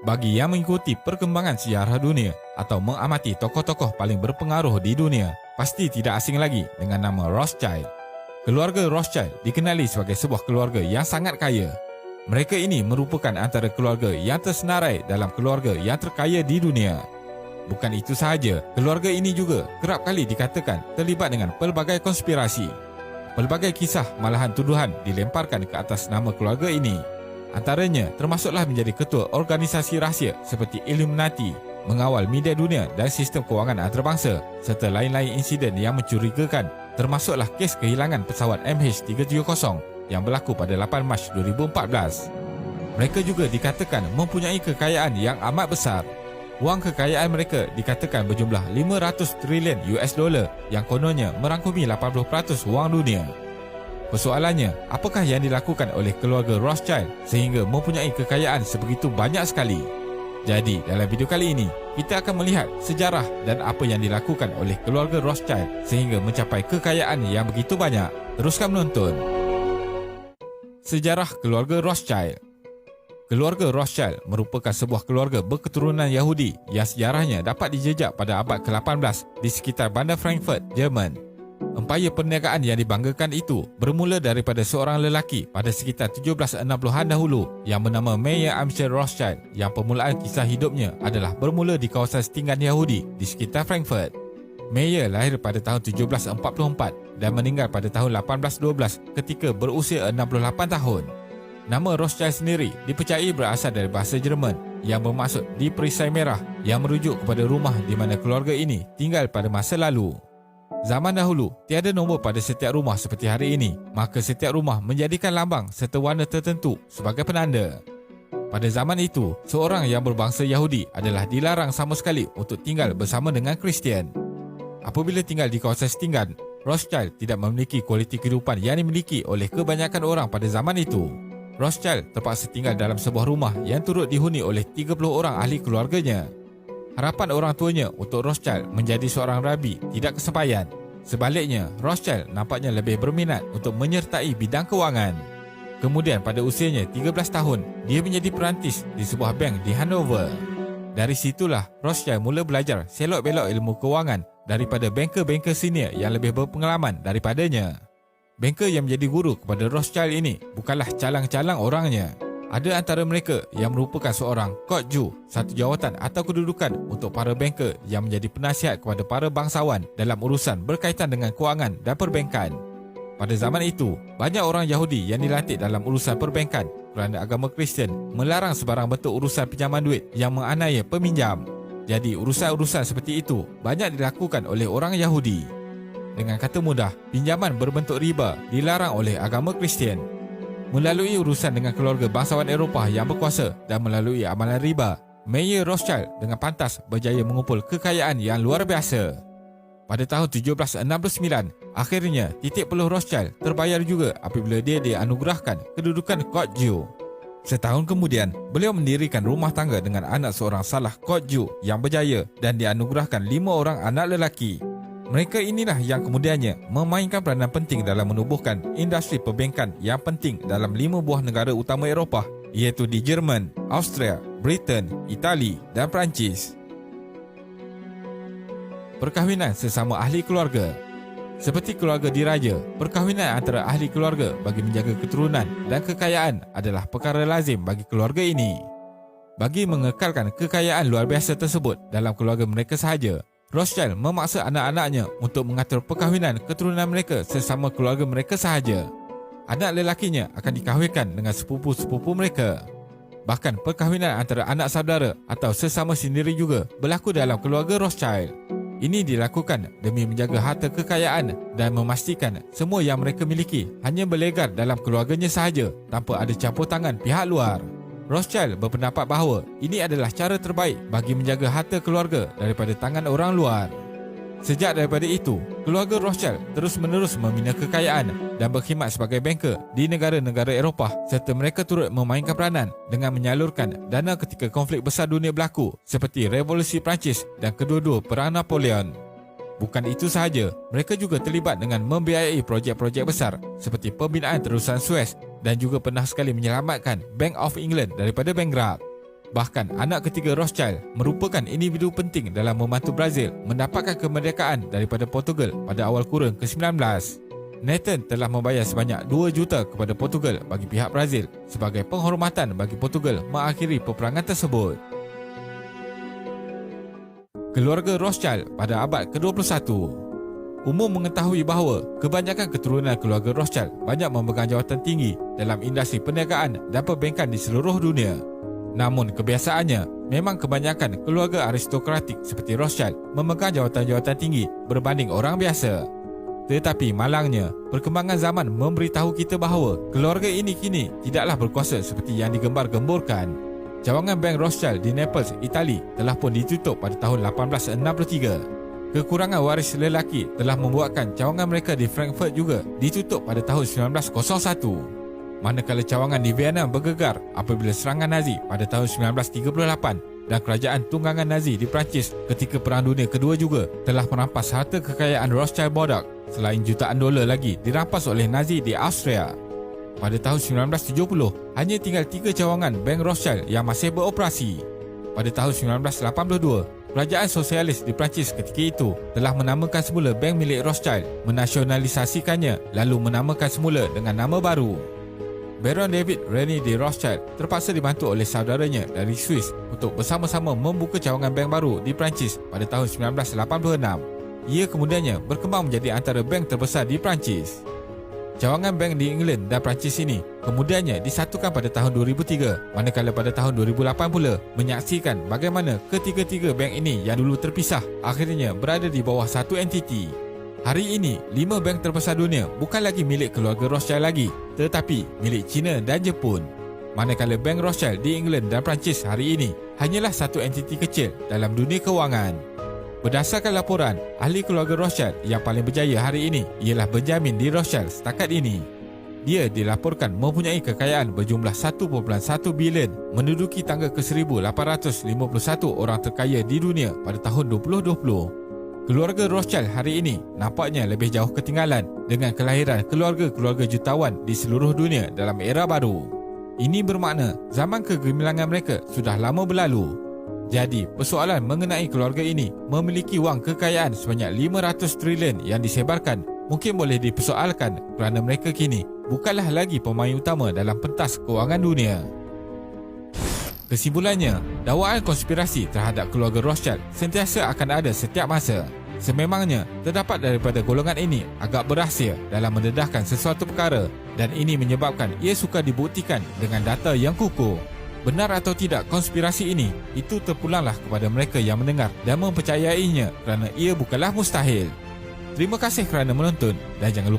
Bagi yang mengikuti perkembangan sejarah dunia atau mengamati tokoh-tokoh paling berpengaruh di dunia, pasti tidak asing lagi dengan nama Rothschild. Keluarga Rothschild dikenali sebagai sebuah keluarga yang sangat kaya. Mereka ini merupakan antara keluarga yang tersenarai dalam keluarga yang terkaya di dunia. Bukan itu sahaja, keluarga ini juga kerap kali dikatakan terlibat dengan pelbagai konspirasi. Pelbagai kisah malahan tuduhan dilemparkan ke atas nama keluarga ini. Antaranya termasuklah menjadi ketua organisasi rahsia seperti Illuminati, mengawal media dunia dan sistem kewangan antarabangsa, serta lain-lain insiden yang mencurigakan, termasuklah kes kehilangan pesawat MH370 yang berlaku pada 8 Mac 2014. Mereka juga dikatakan mempunyai kekayaan yang amat besar. Wang kekayaan mereka dikatakan berjumlah 500 trilion US dollar yang kononnya merangkumi 80% wang dunia. Persoalannya, apakah yang dilakukan oleh keluarga Rothschild sehingga mempunyai kekayaan sebegitu banyak sekali? Jadi, dalam video kali ini, kita akan melihat sejarah dan apa yang dilakukan oleh keluarga Rothschild sehingga mencapai kekayaan yang begitu banyak. Teruskan menonton. Sejarah keluarga Rothschild. Keluarga Rothschild merupakan sebuah keluarga berketurunan Yahudi yang sejarahnya dapat dijejak pada abad ke-18 di sekitar bandar Frankfurt, Jerman. Empayar perniagaan yang dibanggakan itu bermula daripada seorang lelaki pada sekitar 1760-an dahulu yang bernama Meyer Amschel Rothschild, yang permulaan kisah hidupnya adalah bermula di kawasan setinggan Yahudi di sekitar Frankfurt. Meyer lahir pada tahun 1744 dan meninggal pada tahun 1812 ketika berusia 68 tahun. Nama Rothschild sendiri dipercayai berasal dari bahasa Jerman yang bermaksud di perisai merah, yang merujuk kepada rumah di mana keluarga ini tinggal pada masa lalu. Zaman dahulu, tiada nombor pada setiap rumah seperti hari ini, maka setiap rumah menjadikan lambang serta warna tertentu sebagai penanda. Pada zaman itu, seorang yang berbangsa Yahudi adalah dilarang sama sekali untuk tinggal bersama dengan Kristian. Apabila tinggal di kawasan setinggan, Rothschild tidak memiliki kualiti kehidupan yang dimiliki oleh kebanyakan orang pada zaman itu. Rothschild terpaksa tinggal dalam sebuah rumah yang turut dihuni oleh 30 orang ahli keluarganya. Harapan orang tuanya untuk Rothschild menjadi seorang rabi tidak kesampaian. Sebaliknya, Rothschild nampaknya lebih berminat untuk menyertai bidang kewangan. Kemudian pada usianya 13 tahun, dia menjadi perantis di sebuah bank di Hanover. Dari situlah Rothschild mula belajar selok-belok ilmu kewangan daripada banker-banker senior yang lebih berpengalaman daripadanya. Banker yang menjadi guru kepada Rothschild ini bukanlah calang-calang orangnya. Ada antara mereka yang merupakan seorang Kotju, satu jawatan atau kedudukan untuk para banker yang menjadi penasihat kepada para bangsawan dalam urusan berkaitan dengan kewangan dan perbankan. Pada zaman itu, banyak orang Yahudi yang dilantik dalam urusan perbankan kerana agama Kristian melarang sebarang bentuk urusan pinjaman duit yang menganiaya peminjam. Jadi urusan-urusan seperti itu banyak dilakukan oleh orang Yahudi. Dengan kata mudah, pinjaman berbentuk riba dilarang oleh agama Kristian. Melalui urusan dengan keluarga bangsawan Eropah yang berkuasa dan melalui amalan riba, Meyer Rothschild dengan pantas berjaya mengumpul kekayaan yang luar biasa. Pada tahun 1769, akhirnya titik peluh Rothschild terbayar juga apabila dia dianugerahkan kedudukan Kotju. Setahun kemudian, beliau mendirikan rumah tangga dengan anak seorang salah Kotju yang berjaya dan dianugerahkan 5 orang anak lelaki. Mereka inilah yang kemudiannya memainkan peranan penting dalam menubuhkan industri perbankan yang penting dalam 5 buah negara utama Eropah, iaitu di Jerman, Austria, Britain, Itali dan Perancis. Perkahwinan sesama ahli keluarga. Seperti keluarga diraja, perkahwinan antara ahli keluarga bagi menjaga keturunan dan kekayaan adalah perkara lazim bagi keluarga ini. Bagi mengekalkan kekayaan luar biasa tersebut dalam keluarga mereka sahaja, Rothschild memaksa anak-anaknya untuk mengatur perkahwinan keturunan mereka sesama keluarga mereka sahaja. Anak lelakinya akan dikahwinkan dengan sepupu-sepupu mereka. Bahkan perkahwinan antara anak saudara atau sesama sendiri juga berlaku dalam keluarga Rothschild. Ini dilakukan demi menjaga harta kekayaan dan memastikan semua yang mereka miliki hanya berlegar dalam keluarganya sahaja tanpa ada campur tangan pihak luar. Rothschild berpendapat bahawa ini adalah cara terbaik bagi menjaga harta keluarga daripada tangan orang luar. Sejak daripada itu, keluarga Rothschild terus-menerus membina kekayaan dan berkhidmat sebagai banker di negara-negara Eropah, serta mereka turut memainkan peranan dengan menyalurkan dana ketika konflik besar dunia berlaku seperti Revolusi Perancis dan kedua-dua Perang Napoleon. Bukan itu sahaja, mereka juga terlibat dengan membiayai projek-projek besar seperti pembinaan terusan Suez dan juga pernah sekali menyelamatkan Bank of England daripada bankrupt. Bahkan anak ketiga Rothschild merupakan individu penting dalam membantu Brazil mendapatkan kemerdekaan daripada Portugal pada awal kurun ke-19. Nathan telah membayar sebanyak 2 juta kepada Portugal bagi pihak Brazil sebagai penghormatan bagi Portugal mengakhiri peperangan tersebut. Keluarga Rothschild pada abad ke-21. Umum mengetahui bahawa kebanyakan keturunan keluarga Rothschild banyak memegang jawatan tinggi dalam industri perniagaan dan perbankan di seluruh dunia. Namun kebiasaannya, memang kebanyakan keluarga aristokratik seperti Rothschild memegang jawatan-jawatan tinggi berbanding orang biasa. Tetapi malangnya, perkembangan zaman memberitahu kita bahawa keluarga ini kini tidaklah berkuasa seperti yang digembar-gemburkan. Cawangan Bank Rothschild di Naples, Itali telah pun ditutup pada tahun 1863. Kekurangan waris lelaki telah membuatkan cawangan mereka di Frankfurt juga ditutup pada tahun 1901. Manakala cawangan di Vienna bergegar apabila serangan Nazi pada tahun 1938 dan kerajaan tunggangan Nazi di Perancis ketika Perang Dunia Kedua juga telah merampas harta kekayaan Rothschild Bodak, selain jutaan dolar lagi dirampas oleh Nazi di Austria. Pada tahun 1970, hanya tinggal 3 cawangan Bank Rothschild yang masih beroperasi. Pada tahun 1982, kerajaan sosialis di Perancis ketika itu telah menamakan semula bank milik Rothschild, menasionalisasikannya lalu menamakan semula dengan nama baru. Baron David Rene de Rothschild terpaksa dibantu oleh saudaranya dari Swiss untuk bersama-sama membuka cawangan bank baru di Perancis pada tahun 1986. Ia kemudiannya berkembang menjadi antara bank terbesar di Perancis. Cawangan bank di England dan Perancis ini kemudiannya disatukan pada tahun 2003, manakala pada tahun 2008 pula menyaksikan bagaimana ketiga-tiga bank ini yang dulu terpisah akhirnya berada di bawah satu entiti. Hari ini, 5 bank terbesar dunia bukan lagi milik keluarga Rothschild lagi, tetapi milik China dan Jepun. Manakala Bank Rothschild di England dan Perancis hari ini hanyalah satu entiti kecil dalam dunia kewangan. Berdasarkan laporan, ahli keluarga Rothschild yang paling berjaya hari ini ialah Benjamin D. Rothschild setakat ini. Dia dilaporkan mempunyai kekayaan berjumlah 1.1 bilion, menduduki tangga ke-1851 orang terkaya di dunia pada tahun 2020. Keluarga Rothschild hari ini nampaknya lebih jauh ketinggalan dengan kelahiran keluarga-keluarga jutawan di seluruh dunia dalam era baru. Ini bermakna zaman kegemilangan mereka sudah lama berlalu. Jadi, persoalan mengenai keluarga ini memiliki wang kekayaan sebanyak 500 trilion yang disebarkan mungkin boleh dipersoalkan kerana mereka kini bukanlah lagi pemain utama dalam pentas kewangan dunia. Kesimpulannya, dakwaan konspirasi terhadap keluarga Rothschild sentiasa akan ada setiap masa. Sememangnya, terdapat daripada golongan ini agak berahsia dalam mendedahkan sesuatu perkara dan ini menyebabkan ia sukar dibuktikan dengan data yang kukuh. Benar atau tidak konspirasi ini, itu terpulanglah kepada mereka yang mendengar dan mempercayainya kerana ia bukanlah mustahil. Terima kasih kerana menonton dan jangan lupa